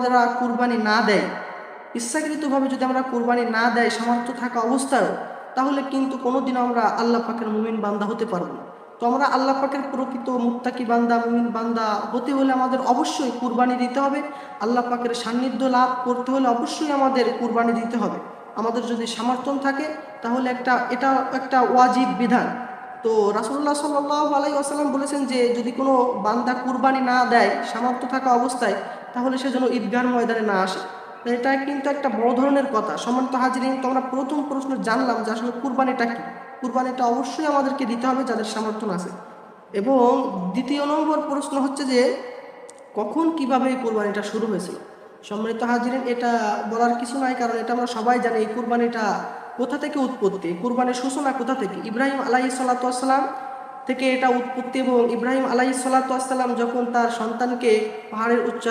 আমাদেরা কুরবানি না দেয়, ইচ্ছাকৃতভাবে যদি আমরা কুরবানি না দেয় সামর্থ্য থাকা অবস্থায়, তাহলে কিন্তু কোনোদিনও আমরা আল্লাহ পাকের মুমিন বান্দা হতে পারবো না। তো আমরা আল্লাহ পাকের প্রকৃত মুত্তাকি বান্দা, মুমিন বান্দা হতে হলে আমাদের অবশ্যই কুরবানি দিতে হবে। আল্লাহ পাকের সান্নিধ্য লাভ করতে হলে অবশ্যই আমাদের কুরবানি দিতে হবে। আমাদের যদি সামর্থ্য থাকে তাহলে এটা একটা ওয়াজিব বিধান। তো রাসূলুল্লাহ সাল্লাল্লাহু আলাইহি ওয়াসাল্লাম বলেছেন যে যদি কোনো বান্দা কুরবানি না দেয় সামর্থ্য থাকা অবস্থায়, তাহলে সে যেন ঈদগাহর ময়দানে না আসে। তো এটা কিন্তু একটা বড় ধরনের কথা। সম্মানিত হাজিরিন, তো আমরা প্রথম প্রশ্ন জানলাম যে আসলে কুরবানিটা কি। কুরবানিটা অবশ্যই আমাদেরকে দিতে হবে যাদের সামর্থ্য আছে। এবং দ্বিতীয় নম্বর প্রশ্ন হচ্ছে যে কখন কিভাবে এই কুরবানিটা শুরু হয়েছিল। সম্মানিত হাজিরিন, এটা বলার কিছু নাই, কারণ এটা আমরা সবাই জানি এই কুরবানিটা কোথা থেকে উৎপত্তি, কুরবানির সূচনা কোথা থেকে। ইব্রাহিম আলাইহিস সালাতু ওয়াস সালাম থেকে এটা উৎপত্তি। এবং ইব্রাহিম আলাইহিস সালাতু ওয়াস সালাম যখন তার সন্তানকে পাহাড়ের উচ্চ